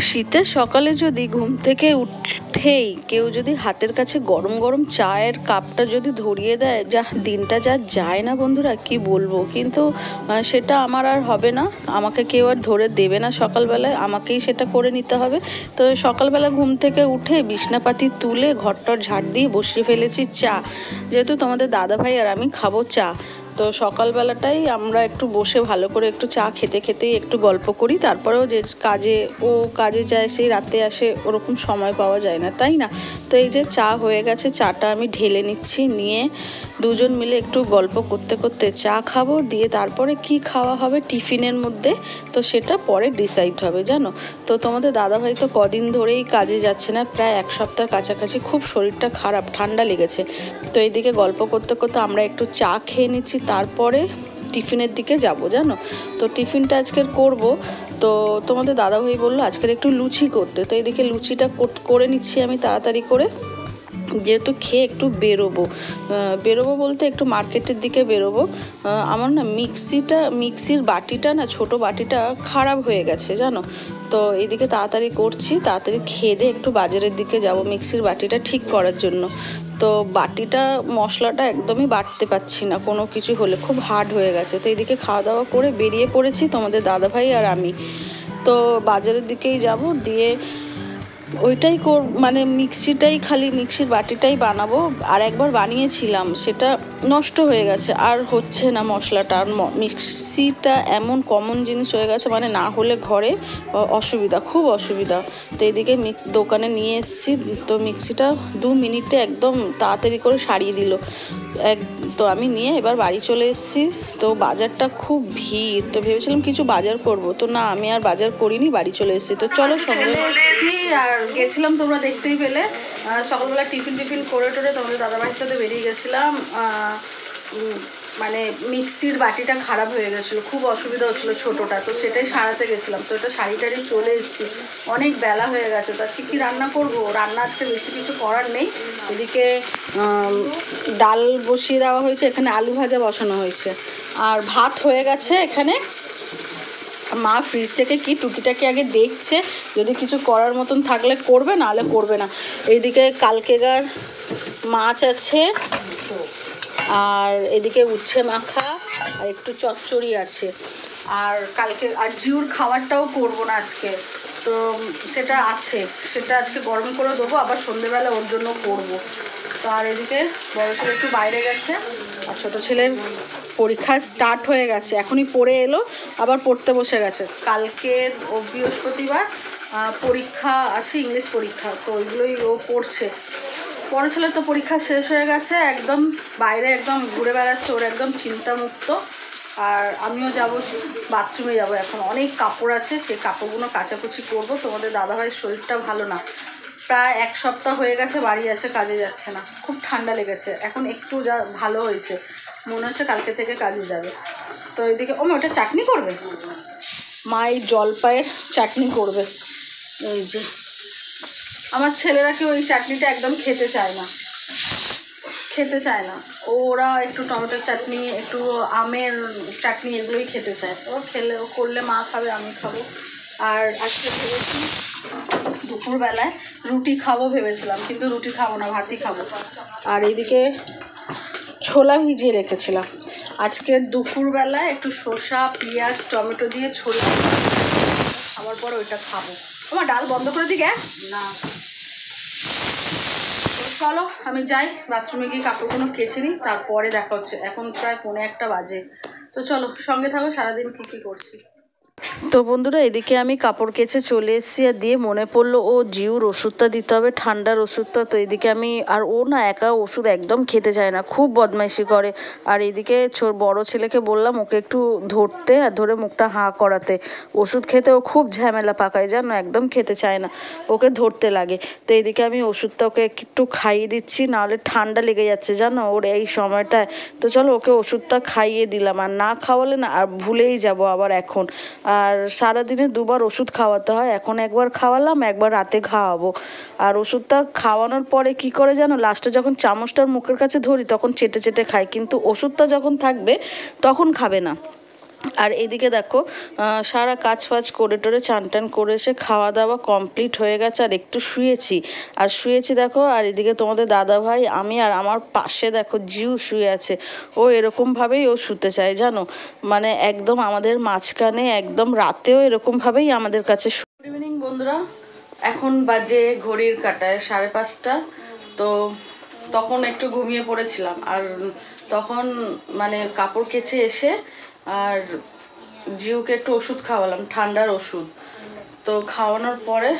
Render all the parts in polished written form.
শীতের সকালে যদি ঘুম থেকে উঠেই কেউ যদি হাতের কাছে গরম গরম চায়ের কাপটা যদি ধরিয়ে দেয়, যা দিনটা যা যায় না বন্ধুরা, কি বলবো। কিন্তু সেটা আমার আর হবে না, আমাকে কেউ আর ধরে দেবে না সকালবেলায়, আমাকেই সেটা করে নিতে হবে। তো সকালবেলা ঘুম থেকে উঠে বিছনাপাতি তুলে ঘরটর ঝাড় দিয়ে বসিয়ে ফেলেছি চা, যেহেতু তোমাদের দাদাভাই আর আমি খাবো চা। তো সকালবেলাটাই আমরা একটু বসে ভালো করে একটু চা খেতে খেতেই একটু গল্প করি, তারপরেও যে কাজে যায়, সেই রাতে আসে, ওরকম সময় পাওয়া যায় না, তাই না? তো এই যে চা হয়ে গেছে, চাটা আমি ঢেলে নিচ্ছি, নিয়ে দুজন মিলে একটু গল্প করতে করতে চা খাবো, দিয়ে তারপরে কি খাওয়া হবে টিফিনের মধ্যে, তো সেটা পরে ডিসাইড হবে, জানো। তো তোমাদের দাদাভাই তো কদিন ধরেই কাজে যাচ্ছে না, প্রায় এক সপ্তাহ কাছাকাছি, খুব শরীরটা খারাপ, ঠান্ডা লেগেছে। তো এইদিকে গল্প করতে করতে আমরা একটু চা খেয়ে নিচ্ছি, তারপরে টিফিনের দিকে যাব, জানো। তো টিফিনটা আজকের করব, তো তোমাদের দাদাভাই বললো আজকের একটু লুচি করতে, তো এইদিকে লুচিটা করে নিচ্ছি আমি তাড়াতাড়ি করে, যেহেতু খেয়ে একটু বেরোবো বলতে একটু মার্কেটের দিকে বেরোবো। আমার না মিক্সির বাটিটা না, ছোটো বাটিটা খারাপ হয়ে গেছে, জানো। তো এইদিকে তাড়াতাড়ি করছি, তাড়াতাড়ি খেয়ে দিয়ে একটু বাজারের দিকে যাব মিক্সির বাটিটা ঠিক করার জন্য। তো বাটিটা মশলাটা একদমই বাটতে পারছি না, কোনো কিছু হলে খুব হার্ড হয়ে গেছে। তো এইদিকে খাওয়া দাওয়া করে বেরিয়ে পড়েছি তোমাদের দাদাভাই আর আমি। তো বাজারের দিকেই যাব, দিয়ে ওইটাই মানে মিক্সির বাটিটাই বানাবো। আর একবার বানিয়েছিলাম, সেটা নষ্ট হয়ে গেছে, আর হচ্ছে না মশলাটা। আর মিক্সিটা এমন কমন জিনিস হয়ে গেছে, মানে না হলে ঘরে অসুবিধা, খুব অসুবিধা। তো এদিকে দোকানে নিয়ে এসেছি, তো মিক্সিটা 2 মিনিটে একদম তাড়াতাড়ি করে সারিয়ে দিল। তো আমি নিয়ে এবার বাড়ি চলে এসেছি। তো বাজারটা খুব ভিড়, তো ভেবেছিলাম কিছু বাজার করব, তো না, আমি আর বাজার করিনি, বাড়ি চলে এসেছি। তো চলো সঙ্গে এসেছি, আর গেছিলাম, তোমরা দেখতেই পেলে, সকালবেলা টিফিন করে তোমাদের দাদাভাইয়ের সাথে বেরিয়ে গেছিলাম। মানে মিক্সির বাটিটা খারাপ হয়ে গেছিলো, খুব অসুবিধা হচ্ছিলো ছোটোটা, তো সেটাই সারাতে গেছিলাম। তো এটা শাড়ি চলে এসেছি, অনেক বেলা হয়ে গেছে। তো আজকে কী রান্না করবো, রান্না আজকে বেশি কিছু করার নেই। এদিকে ডাল বসিয়ে দেওয়া হয়েছে, এখানে আলু ভাজা বসানো হয়েছে, আর ভাত হয়ে গেছে। এখানে মা ফ্রিজ থেকে কি টুকিটাকি আগে দেখছে, যদি কিছু করার মতন থাকলে করবে, নাহলে করবে না। এইদিকে কালকেকার মাছ আছে, আর এদিকে উচ্ছে মাখা, আর একটু চচ্চড়ি আছে। আর জিউর খাবারটাও করবো না আজকে, তো সেটা আছে, সেটা আজকে গরম করে দেবো, আবার সন্ধেবেলা ওর জন্য করবো। তো আর এদিকে বড় ছেলে একটু বাইরে গেছে, আর ছোটো ছেলের পরীক্ষা স্টার্ট হয়ে গেছে, এখনই পড়ে এলো, আবার পড়তে বসে গেছে। কালকের বৃহস্পতিবার পরীক্ষা আছে, ইংলিশ পরীক্ষা, তো ওইগুলোই ও পড়ছে। বড় ছেলের তো পরীক্ষা শেষ হয়ে গেছে, একদম বাইরে একদম ঘুরে বেড়াচ্ছে, ওর একদম চিন্তামুক্ত। আর আমিও যাব, বাথরুমে যাব, এখন অনেক কাপড় আছে, সেই কাপড়গুলো কাচাকুচি করবো। তোমাদের দাদাভাইয়ের শরীরটা ভালো না, প্রায় 1 সপ্তাহ হয়ে গেছে বাড়ি আছে, কাজে যাচ্ছে না, খুব ঠান্ডা লেগেছে, এখন একটু যা ভালো হয়েছে, মনে হচ্ছে কালকে থেকে কাজে যাবে। তো এদিকে ওটা চাটনি করবে, মা এই জলপাইয়ের চাটনি করবে। এই যে আমার ছেলেরা কেউ এই চাটনিটা একদম খেতে চায় না, ওরা একটু টমেটোর চাটনি, একটু আমের চাটনি, এগুলোই খেতে চায়। ও করলে মা খাবে, আমি খাবো। আর আজকে ভেবেছি দুপুরবেলায় রুটি খাবো ভেবেছিলাম, কিন্তু রুটি খাবো না, ভাতই খাবো। আর এইদিকে ছোলা ভিজিয়ে রেখেছিলাম, আজকে দুপুরবেলায় একটু শসা, পেঁয়াজ, টমেটো দিয়ে ছোলা খাওয়ার পর ওইটা খাবো। আমার ডাল বন্ধ করে দিই গ্যাস না। চলো আমি যাই, বাথরুমে গিয়ে কাপড়গুলো কেচে নিই, তারপরে দেখা হচ্ছে। এখন প্রায় 1:45 বাজে। তো চলো সঙ্গে থাকো, সারাদিন কী করছি। তো বন্ধুরা, এদিকে আমি কাপড় কেচে চলে এসেছি, আর দিয়ে মনে পড়লো জিউর ওষুধটা দিতে হবে, ঠান্ডার ওষুধটা। তো এদিকে আর ও না একা ওষুধ একদম খেতে চায় না, খুব বদমাইশি করে। আর এদিকে বড় ছেলেকে বললাম ওকে একটু ধরতে, আর ধরে মুখটা হাঁ করাতে। ওষুধ খেতে ও খুব ঝামেলা পাকায়, জানো, একদম খেতে চায় না, ওকে ধরতে লাগে। তো এদিকে আমি ওষুধটা ওকে একটু খাইয়ে দিচ্ছি, নাহলে ঠান্ডা লেগে যাচ্ছে, জানো, ওর এই সময়টায়। তো চলো ওকে ওষুধটা খাইয়ে দিলাম, আর না খাওয়ালে না আর ভুলেই যাব আবার এখন। আর সারাদিনে 2বার ওষুধ খাওয়াতে হয়, এখন একবার খাওয়ালাম, একবার রাতে খাওয়াবো। আর ওষুধটা খাওয়ানোর পরে কি করে জানো, লাস্টে যখন চামচটার মুখের কাছে ধরি তখন চেটে চেটে খায়, কিন্তু ওষুধটা যখন থাকবে তখন খাবে না। আর এদিকে দেখো সারা কাজ ফাজ করে টোরে চান টান করে এসে খাওয়া দাওয়া কমপ্লিট হয়ে গেছে, আর একটু শুয়েছি দেখো। আর এদিকে তোমাদের দাদা ভাই, আমি, আর আমার পাশে দেখো জিউ শুয়ে আছে। ও এরকমভাবেই ও শুতে চায় জানো, মানে একদম আমাদের মাঝখানে, একদম রাতেও এরকমভাবেই আমাদের কাছে। গুড ইভিনিং বন্ধুরা, এখন বাজে ঘড়ির কাঁটায় 5:30। তো তখন একটু ঘুমিয়ে পড়েছিলাম, আর তখন মানে কাপড় কেচে এসে আর জিউকে একটু ওষুধ খাওয়ালাম, ঠান্ডার ওষুধ। তো খাওয়ানোর পরে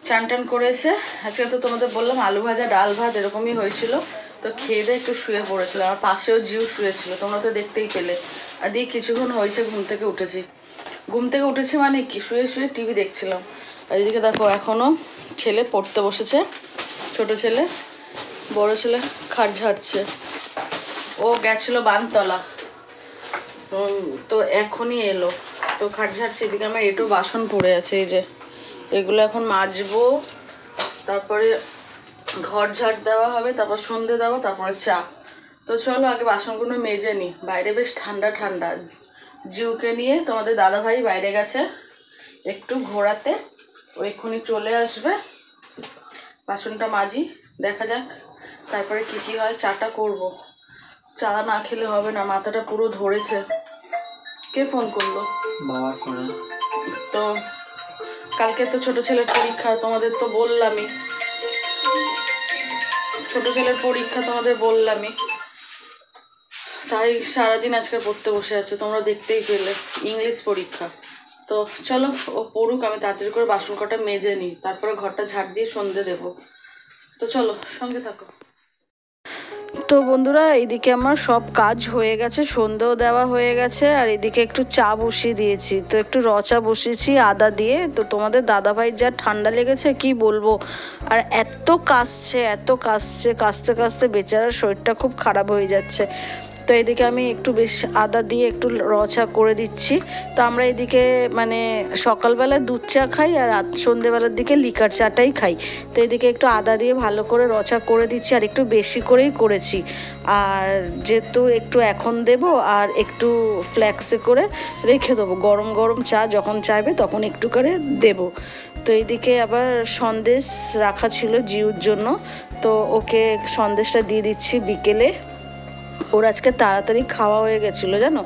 চান টান করে এসে, আজকে তো তোমাদের বললাম আলু ভাজা ডাল ভাত এরকমই হয়েছিল। তো খেয়ে দিয়ে একটু শুয়ে পড়েছিলাম, আর পাশেও জিউ শুয়েছিল, তোমরা তো দেখতেই পেলে। আর দিয়ে কিছুক্ষণ হয়েছে ঘুম থেকে উঠেছি মানে কি, শুয়ে শুয়ে টিভি দেখছিলাম। আর এদিকে দেখো এখনও ছেলে পড়তে বসেছে, ছোট ছেলে। বড় ছেলে খাট ঝাড়ছে, ও গেছিলো বানতলা, তো এখনই এলো। তো খাট ঝাড়ছে। এদিকে আমার একটু বাসন পড়ে আছে, এই যে এগুলো এখন মাজবো, তারপরে ঘর ঝাড় দেওয়া হবে, তারপর সন্ধে দেওয়া, তারপরে চা। তো চলো আগে বাসনগুলো মেজে নিই। বাইরে বেশ ঠান্ডা ঠান্ডা। জিউকে নিয়ে তোমাদের দাদাভাই বাইরে গেছে একটু ঘোরাতে, ও এক্ষুনি চলে আসবে। বাসনটা মাজি, দেখা যাক তারপরে কি হয়। চাটা করব, চা না খেলে হবে না, মাথাটা পুরো ধরেছে। কে ফোন করলো? বাবা করে। তো কালকে তো ছোট ছেলের পরীক্ষা, তোমাদের তো বললামই, তাই সারাদিন আজকে পড়তে বসে আছে, তোমরা দেখতেই পেলে, ইংলিশ পরীক্ষা। তো চলো ও পড়ুক, আমি তাড়াতাড়ি করে বাসন কটা মেজে নিই, তারপরে ঘরটা ঝাড় দিয়ে সন্ধে দেবো। তো চলো সঙ্গে থাকো। তো বন্ধুরা, এইদিকে আমার সব কাজ হয়ে গেছে, সন্ধেও দেওয়া হয়ে গেছে, আর এদিকে একটু চা বসিয়ে দিয়েছি। তো একটু চা বসিয়েছি আদা দিয়ে। তো তোমাদের দাদাভাইয়ের যা ঠান্ডা লেগেছে কি বলবো, আর কাশতে কাশতে বেচারার শরীরটা খুব খারাপ হয়ে যাচ্ছে। তো এদিকে আমি একটু বেশ আদা দিয়ে একটু চা করে দিচ্ছি। তো আমরা এদিকে মানে সকালবেলা দুধ চা খাই, আর সন্ধেবেলার দিকে লিকার চাটাই খাই। তো এদিকে একটু আদা দিয়ে ভালো করে চা করে দিচ্ছি, আর একটু বেশি করেই করেছি। আর যেহেতু একটু এখন দেব, আর একটু ফ্ল্যাক্সে করে রেখে দেবো, গরম গরম চা যখন চাইবে তখন একটু করে দেবো। তো এইদিকে আবার সন্দেশ রাখা ছিল জিউর জন্য, তো ওকে সন্দেশটা দিয়ে দিচ্ছি বিকেলে। ওর আজকে তাড়াতাড়ি খাওয়া হয়ে গেছিলো জানো,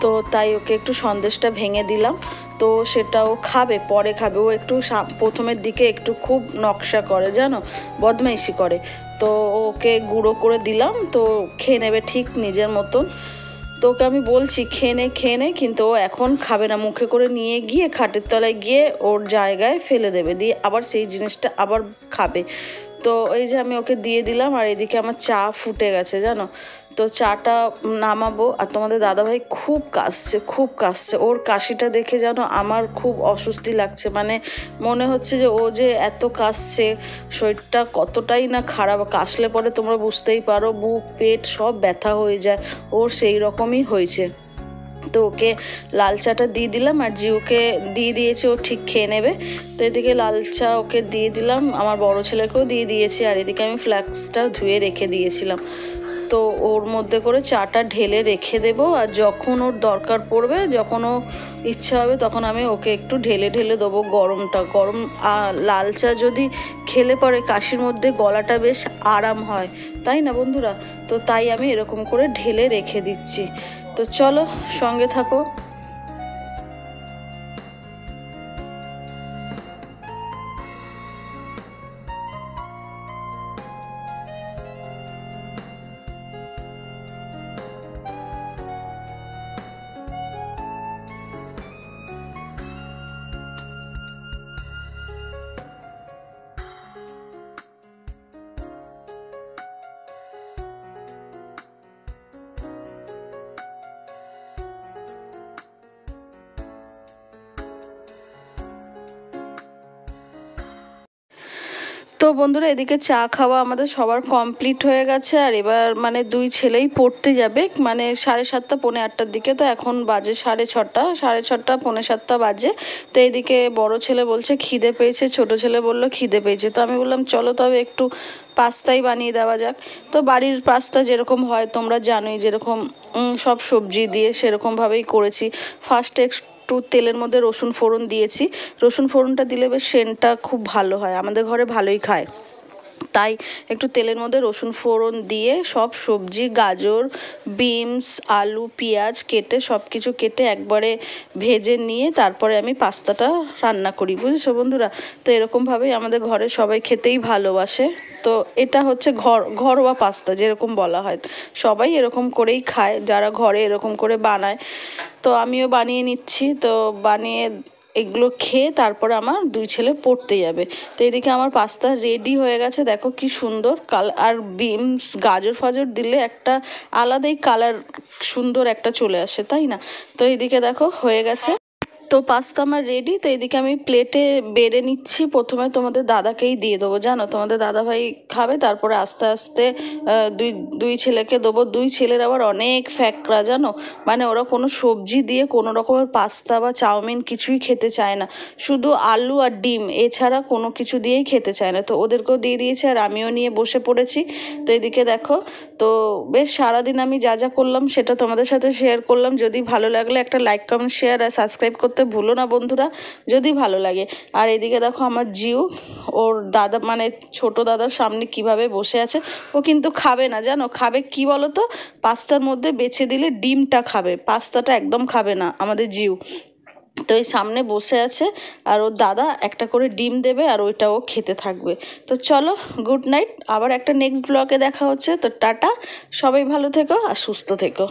তো তাই ওকে একটু সন্দেশটা ভেঙে দিলাম। তো সেটাও খাবে, পরে খাবে। ও একটু প্রথমের দিকে একটু খুব নকশা করে জানো, বদমাইশি করে। তো ওকে গুঁড়ো করে দিলাম, তো খেয়ে নেবে ঠিক নিজের মতন। তো ওকে আমি বলছি খেয়ে নে, কিন্তু ও এখন খাবে না, মুখে করে নিয়ে গিয়ে খাটের তলায় গিয়ে ওর জায়গায় ফেলে দেবে, দিয়ে আবার সেই জিনিসটা আবার খাবে। তো এই যে আমি ওকে দিয়ে দিলাম, আর এদিকে আমার চা ফুটে গেছে জানো। তো চাটা নামাবো। আর তোমাদের দাদাভাই খুব কাশছে, ওর কাশিটা দেখে যেন আমার খুব অস্বস্তি লাগছে, মানে মনে হচ্ছে যে ও যে এত কাশছে, শরীরটা কতটাই না খারাপ। কাশলে পরে তোমরা বুঝতেই পারো, বুক পেট সব ব্যথা হয়ে যায়, ওর সেই রকমই হয়েছে। তো ওকে লাল চাটা দিয়ে দিলাম, আর জিউকে দিয়ে দিয়েছি, ও ঠিক খেয়ে নেবে। তো এদিকে লাল চা ওকে দিয়ে দিলাম, আমার বড় ছেলেকেও দিয়ে দিয়েছি, আর এদিকে আমি ফ্লাক্সটা ধুয়ে রেখে দিয়েছিলাম। তো ওর মধ্যে করে চাটা ঢেলে রেখে দেবো, আর যখন ওর দরকার পড়বে, যখন ও ইচ্ছা হবে, তখন আমি ওকে একটু ঢেলে দেবো গরম লাল চা যদি খেলে পরে কাশির মধ্যে গলাটা বেশ আরাম হয়, তাই না বন্ধুরা? তো তাই আমি এরকম করে ঢেলে রেখে দিচ্ছি। তো চলো সঙ্গে থাকো। তো বন্ধুরা এদিকে চা খাওয়া আমাদের সবার কমপ্লিট হয়ে গেছে, আর এবার মানে দুই ছেলেই পড়তে যাবে মানে 7:30 পৌনে 8টার দিকে। তো এখন বাজে 6:30, 6:30 পৌনে 7টা বাজে। তো এদিকে বড় ছেলে বলছে খিদে পেয়েছে, ছোট ছেলে বলল খিদে পেয়েছে। তো আমি বললাম চলো তবে একটু পাস্তাই বানিয়ে দেওয়া যাক। তো বাড়ির পাস্তা যেরকম হয় তোমরা জানোই, যেরকম সব সবজি দিয়ে সেরকমভাবেই করেছি। ফার্স্টে একটু তেলের মধ্যে রসুন ফোড়ন দিয়েছি। রসুন ফোড়নটা দিলে বেশ সেন্টটা খুব ভালো হয়, আমাদের ঘরে ভালোই খায়। তাই একটু তেলের মধ্যে রসুন ফোড়ন দিয়ে সব সবজি, গাজর, বিনস, আলু, পেঁয়াজ কেটে সব কিছু কেটে একবারে ভেজে নিয়ে তারপরে আমি পাস্তাটা রান্না করি, বুঝেছো বন্ধুরা। তো এরকমভাবেই আমাদের ঘরে সবাই খেতেই ভালোবাসে। তো এটা হচ্ছে ঘরোয়া পাস্তা যেরকম বলা হয়, সবাই এরকম করেই খায় যারা ঘরে এরকম করে বানায়। তো আমিও বানিয়ে নিচ্ছি। তো বানিয়ে এগুলো খেয়ে তারপরে আমার দুই ছেলে পড়তে যাবে। তো এদিকে আমার পাস্তা রেডি হয়ে গেছে, দেখো কি সুন্দর কালার। আর বিনস, গাজর ফাজর দিলে একটা আলাদাই কালার সুন্দর একটা চলে আসে, তাই না? তো এদিকে দেখো হয়ে গেছে। তো পাস্তা আমার রেডি। তো এদিকে আমি প্লেটে বেড়ে নিচ্ছি। প্রথমে তোমাদের দাদাকেই দিয়ে দেবো, জানো তোমাদের দাদা ভাই খাবে, তারপরে আস্তে আস্তে দুই দুই ছেলেকে দেবো। দুই ছেলের আবার অনেক ফ্যাকরা, জানো, মানে ওরা কোনো সবজি দিয়ে কোনো রকমের পাস্তা বা চাউমিন কিছুই খেতে চায় না, শুধু আলু আর ডিম এছাড়া কোনো কিছু দিয়েই খেতে চায় না। তো ওদেরকেও দিয়ে দিয়েছে আর আমিও নিয়ে বসে পড়েছি। তো এদিকে দেখো, তো বেশ সারাদিন আমি যা যা করলাম সেটা তোমাদের সাথে শেয়ার করলাম। যদি ভালো লাগলে একটা লাইক, কমেন্ট, শেয়ার আর সাবস্ক্রাইব করতে ভুলো না বন্ধুরা, যদি ভালো লাগে। আর এদিকে দেখো আমার জিউ ওর দাদা মানে ছোট দাদার সামনে কিভাবে বসে আছে। ও কিন্তু খাবে না, জানো, খাবে কি বলো তো, পাস্তার মধ্যে বেছে দিলে ডিমটা খাবে, পাস্তাটা একদম খাবে না আমাদের জিউ। তো এই সামনে বসে আছে আর ওর দাদা একটা করে ডিম দেবে আর ওইটাও খেতে থাকবে। তো চলো, গুড নাইট, আবার একটা নেক্সট ব্লগে দেখা হচ্ছে। তো টাটা, সবাই ভালো থেকো আর সুস্থ থেকো।